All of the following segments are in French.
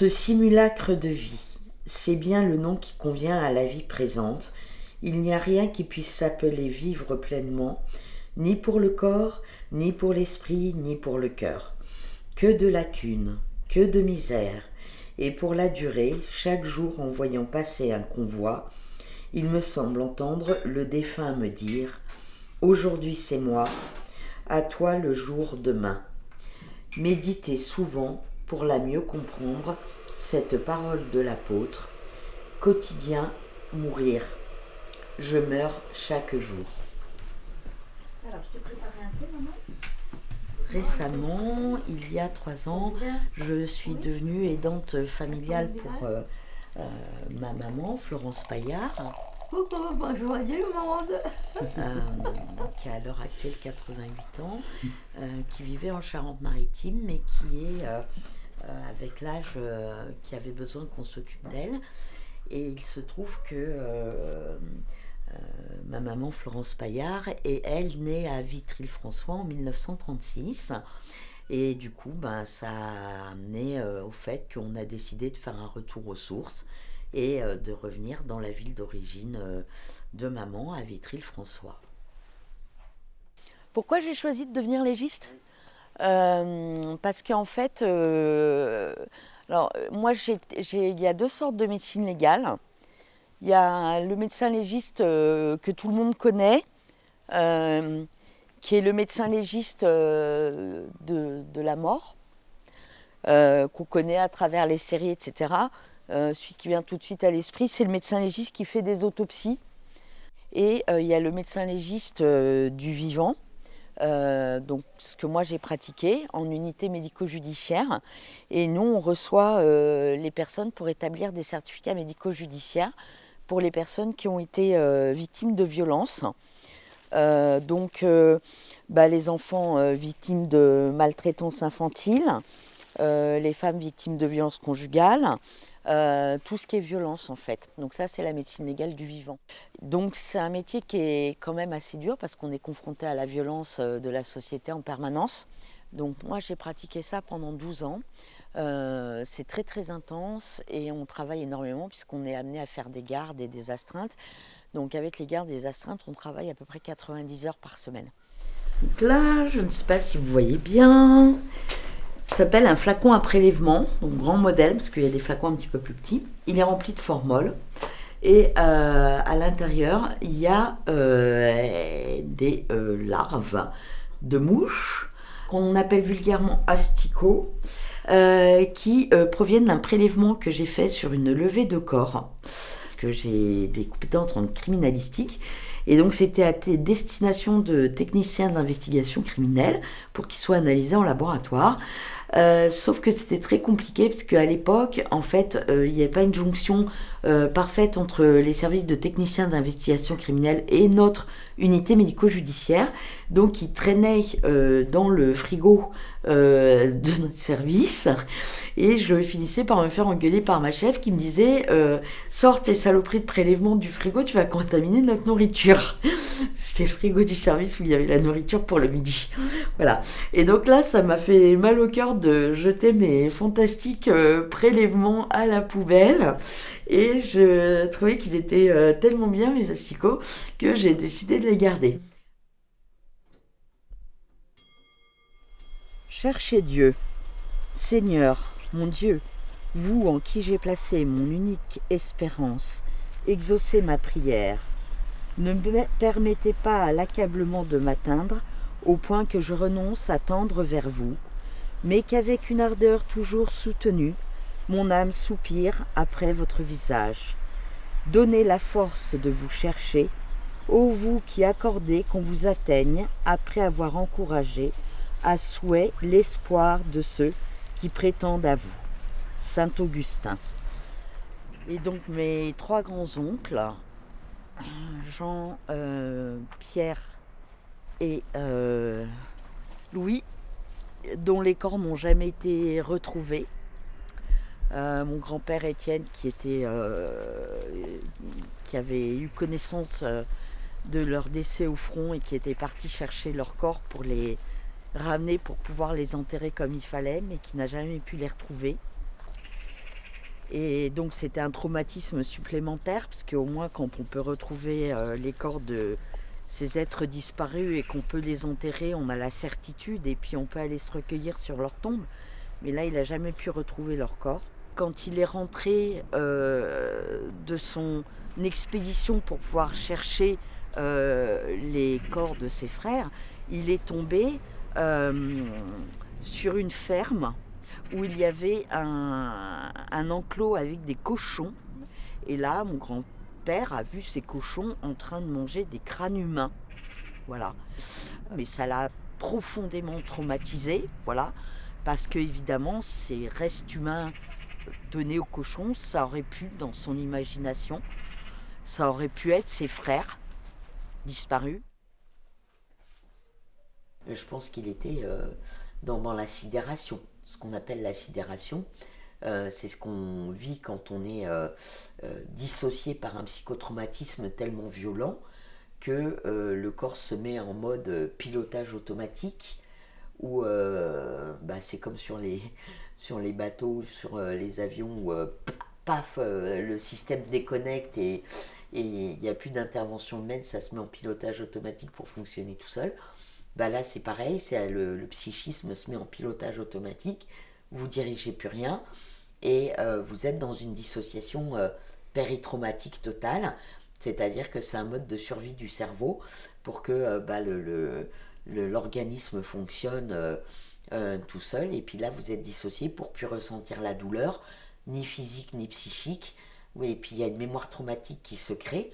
Ce simulacre de vie, c'est bien le nom qui convient à la vie présente. Il n'y a rien qui puisse s'appeler vivre pleinement, ni pour le corps, ni pour l'esprit, ni pour le cœur. Que de lacunes, que de misère, et pour la durée, chaque jour en voyant passer un convoi, il me semble entendre le défunt me dire « Aujourd'hui c'est moi, à toi le jour demain ». Méditez souvent pour la mieux comprendre cette parole de l'apôtre. Quotidien, mourir. Je meurs chaque jour. Alors, je t'ai préparé un thé, maman. Récemment, il y a 3 ans, je suis devenue aidante familiale pour ma maman, Florence Paillard, Bonjour du monde. qui a à l'heure actuelle 88 ans, qui vivait en Charente-Maritime, mais qui est, avec l'âge, qui avait besoin qu'on s'occupe d'elle. Et il se trouve que ma maman Florence Paillard est elle née à Vitry-le-François en 1936 et du coup ça a amené au fait qu'on a décidé de faire un retour aux sources et de revenir dans la ville d'origine de maman à Vitry-le-François. Pourquoi j'ai choisi de devenir légiste ? Parce qu'en fait, moi il y a 2 sortes de médecine légale. Il y a le médecin légiste que tout le monde connaît, qui est le médecin légiste de la mort, qu'on connaît à travers les séries, etc. Celui qui vient tout de suite à l'esprit, c'est le médecin légiste qui fait des autopsies. Et il y a le médecin légiste du vivant, donc ce que moi j'ai pratiqué en unité médico-judiciaire. Et nous, on reçoit les personnes pour établir des certificats médico-judiciaires pour les personnes qui ont été victimes de violences. Les enfants victimes de maltraitance infantile, les femmes victimes de violences conjugales, tout ce qui est violence en fait. Donc ça, c'est la médecine légale du vivant. Donc c'est un métier qui est quand même assez dur parce qu'on est confronté à la violence de la société en permanence. Donc moi, j'ai pratiqué ça pendant 12 ans. C'est très très intense et on travaille énormément puisqu'on est amené à faire des gardes et des astreintes. Donc avec les gardes et les astreintes, on travaille à peu près 90 heures par semaine. Donc là, je ne sais pas si vous voyez bien, ça s'appelle un flacon à prélèvement, donc grand modèle parce qu'il y a des flacons un petit peu plus petits. Il est rempli de formol et à l'intérieur, il y a des larves de mouches qu'on appelle vulgairement asticots. Qui proviennent d'un prélèvement que j'ai fait sur une levée de corps, parce que j'ai des compétences en criminalistique, et donc c'était à destination de techniciens d'investigation criminelle pour qu'ils soient analysés en laboratoire. Sauf que c'était très compliqué parce qu'à l'époque, en fait, il n'y avait pas une jonction parfaite entre les services de techniciens d'investigation criminelle et notre unité médico-judiciaire. Donc, ils traînaient dans le frigo de notre service et je finissais par me faire engueuler par ma chef qui me disait sors tes saloperies de prélèvement du frigo, tu vas contaminer notre nourriture. C'était le frigo du service où il y avait la nourriture pour le midi. Voilà. Et donc là, ça m'a fait mal au cœur de jeter mes fantastiques prélèvements à la poubelle. Et je trouvais qu'ils étaient tellement bien, mes asticots, que j'ai décidé de les garder. Cherchez Dieu. Seigneur, mon Dieu, vous en qui j'ai placé mon unique espérance, exaucez ma prière. Ne me permettez pas à l'accablement de m'atteindre, au point que je renonce à tendre vers vous, mais qu'avec une ardeur toujours soutenue, mon âme soupire après votre visage. Donnez la force de vous chercher, ô vous qui accordez qu'on vous atteigne après avoir encouragé à souhait l'espoir de ceux qui prétendent à vous. Saint Augustin. Et donc mes 3 grands-oncles, Jean, Pierre et Louis, dont les corps n'ont jamais été retrouvés. Mon grand-père Étienne qui avait eu connaissance de leur décès au front et qui était parti chercher leurs corps pour les ramener pour pouvoir les enterrer comme il fallait, mais qui n'a jamais pu les retrouver. Et donc c'était un traumatisme supplémentaire, parce qu'au moins quand on peut retrouver les corps de ces êtres disparus et qu'on peut les enterrer, on a la certitude et puis on peut aller se recueillir sur leur tombe. Mais là, il n'a jamais pu retrouver leur corps. Quand il est rentré de son expédition pour pouvoir chercher les corps de ses frères, il est tombé sur une ferme où il y avait un enclos avec des cochons. Et là, mon grand-père a vu ces cochons en train de manger des crânes humains. Voilà. Mais ça l'a profondément traumatisé, voilà, parce que évidemment, ces restes humains donnés aux cochons, ça aurait pu, dans son imagination, ça aurait pu être ses frères disparus. Je pense qu'il était dans la sidération, ce qu'on appelle la sidération. C'est ce qu'on vit quand on est dissocié par un psychotraumatisme tellement violent que le corps se met en mode pilotage automatique, où c'est comme sur les bateaux, sur les avions, où paf, le système déconnecte et il n'y a plus d'intervention humaine, ça se met en pilotage automatique pour fonctionner tout seul. Là c'est pareil, le psychisme se met en pilotage automatique, vous dirigez plus rien et vous êtes dans une dissociation péritraumatique totale, c'est-à-dire que c'est un mode de survie du cerveau pour que l'organisme fonctionne tout seul, et puis là vous êtes dissocié pour plus ressentir la douleur, ni physique ni psychique. Oui, et puis il y a une mémoire traumatique qui se crée,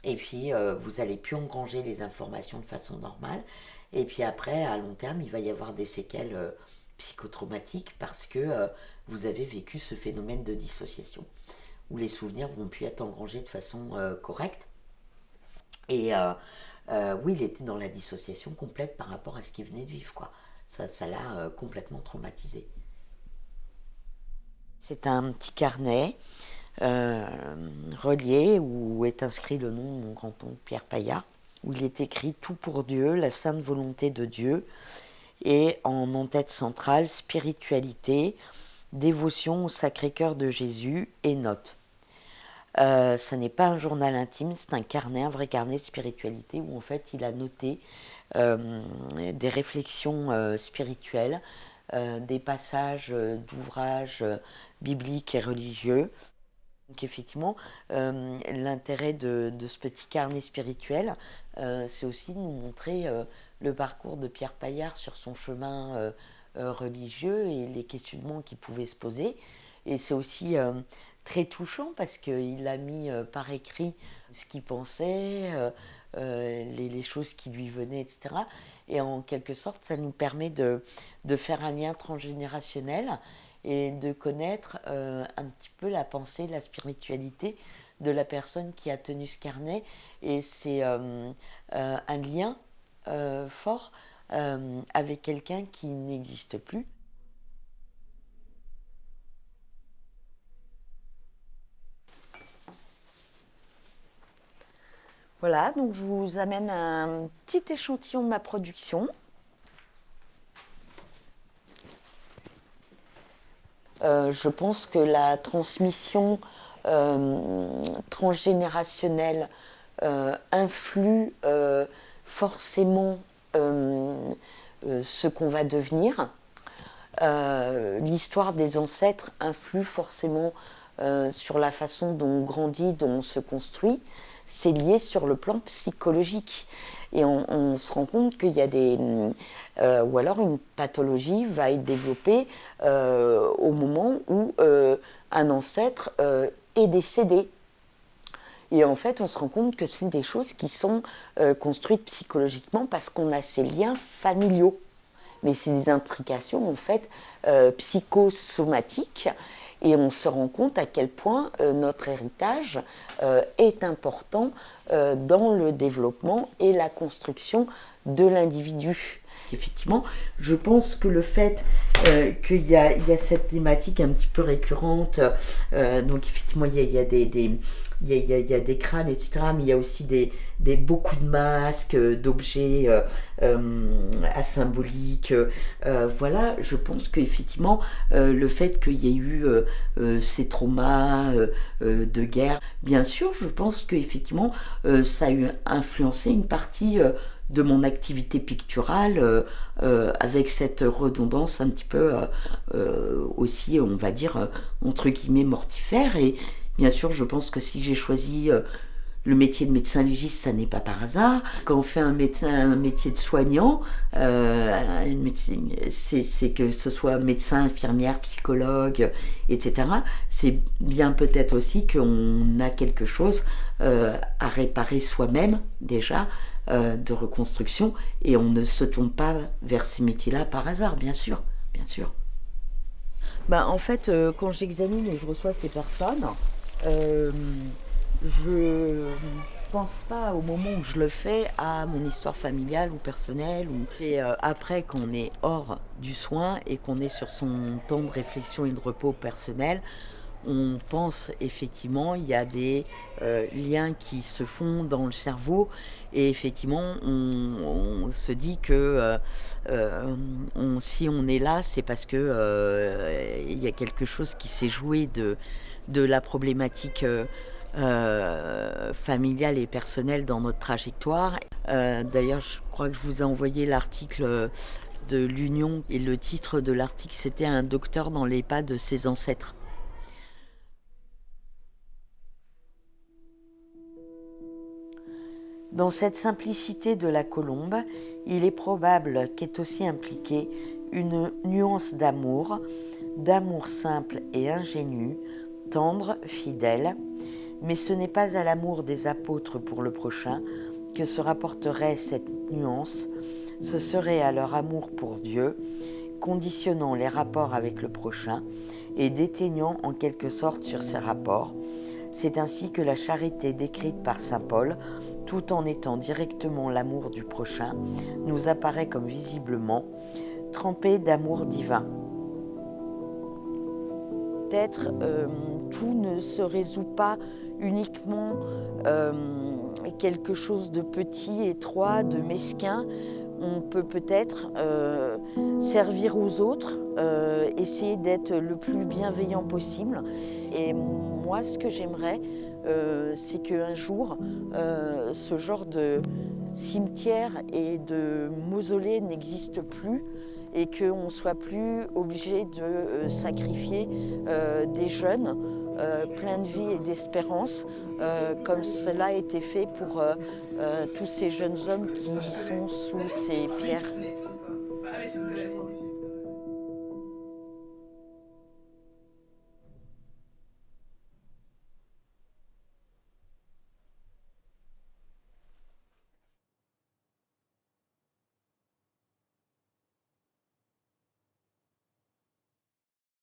et puis vous n'allez plus engranger les informations de façon normale, et puis après à long terme il va y avoir des séquelles psychotraumatiques parce que vous avez vécu ce phénomène de dissociation où les souvenirs vont plus être engrangés de façon correcte. Et oui, il était dans la dissociation complète par rapport à ce qu'il venait de vivre, quoi. Ça l'a complètement traumatisé. C'est un petit carnet relié où est inscrit le nom de mon grand-oncle Pierre Paillard, où il est écrit « Tout pour Dieu, la sainte volonté de Dieu » et en en-tête centrale « Spiritualité, dévotion au Sacré-Cœur de Jésus et notes ». Ça n'est pas un journal intime, c'est un carnet, un vrai carnet de spiritualité où en fait il a noté des réflexions spirituelles, des passages d'ouvrages bibliques et religieux. Donc effectivement, l'intérêt de ce petit carnet spirituel, c'est aussi de nous montrer le parcours de Pierre Paillard sur son chemin religieux et les questionnements qu'il pouvait se poser. Et c'est aussi très touchant parce qu'il a mis par écrit ce qu'il pensait, les choses qui lui venaient, etc. Et en quelque sorte, ça nous permet de faire un lien transgénérationnel et de connaître un petit peu la pensée, la spiritualité de la personne qui a tenu ce carnet. Et c'est un lien fort avec quelqu'un qui n'existe plus. Voilà, donc je vous amène un petit échantillon de ma production. Je pense que la transmission transgénérationnelle influe forcément ce qu'on va devenir. L'histoire des ancêtres influe forcément sur la façon dont on grandit, dont on se construit. C'est lié sur le plan psychologique. Et on se rend compte qu'il y a ou alors une pathologie va être développée au moment où un ancêtre est décédé. Et en fait, on se rend compte que c'est des choses qui sont construites psychologiquement parce qu'on a ces liens familiaux. Mais c'est des intrications en fait psychosomatiques. Et on se rend compte à quel point notre héritage est important dans le développement et la construction de l'individu. Effectivement, je pense que le fait qu'il y a cette thématique un petit peu récurrente, donc effectivement il y a il y a des crânes, etc. Mais il y a aussi beaucoup de masques, d'objets asymboliques. Voilà, je pense qu'effectivement, le fait qu'il y ait eu ces traumas de guerre, bien sûr, je pense qu'effectivement, ça a eu influencé une partie de mon activité picturale avec cette redondance un petit peu aussi, on va dire, entre guillemets, mortifère. Et bien sûr, je pense que si j'ai choisi le métier de médecin légiste, ça n'est pas par hasard. Quand on fait un métier de soignant, c'est que ce soit médecin, infirmière, psychologue, etc. C'est bien peut-être aussi qu'on a quelque chose à réparer soi-même déjà, de reconstruction, et on ne se tourne pas vers ces métiers-là par hasard, bien sûr, bien sûr. Ben, en fait, quand j'examine et je reçois ces personnes, euh, je pense pas au moment où je le fais à mon histoire familiale ou personnelle. C'est après qu'on est hors du soin et qu'on est sur son temps de réflexion et de repos personnel, on pense effectivement, il y a des liens qui se font dans le cerveau et effectivement on se dit que si on est là, c'est parce que il y a quelque chose qui s'est joué de la problématique familiale et personnelle dans notre trajectoire. D'ailleurs, je crois que je vous ai envoyé l'article de l'Union et le titre de l'article, c'était un docteur dans les pas de ses ancêtres. Dans cette simplicité de la colombe, il est probable qu'est aussi impliquée une nuance d'amour simple et ingénu, tendre, fidèle, mais ce n'est pas à l'amour des apôtres pour le prochain que se rapporterait cette nuance, ce serait à leur amour pour Dieu, conditionnant les rapports avec le prochain et déteignant en quelque sorte sur ces rapports. C'est ainsi que la charité décrite par saint Paul, tout en étant directement l'amour du prochain, nous apparaît comme visiblement trempée d'amour divin. Peut-être tout ne se résout pas uniquement quelque chose de petit, étroit, de mesquin. On peut peut-être servir aux autres, essayer d'être le plus bienveillant possible. Et moi, ce que j'aimerais, c'est qu'un jour, ce genre de cimetière et de mausolée n'existe plus et qu'on ne soit plus obligé de sacrifier des jeunes pleins de vie et d'espérance, comme cela a été fait pour tous ces jeunes hommes qui sont sous ces pierres.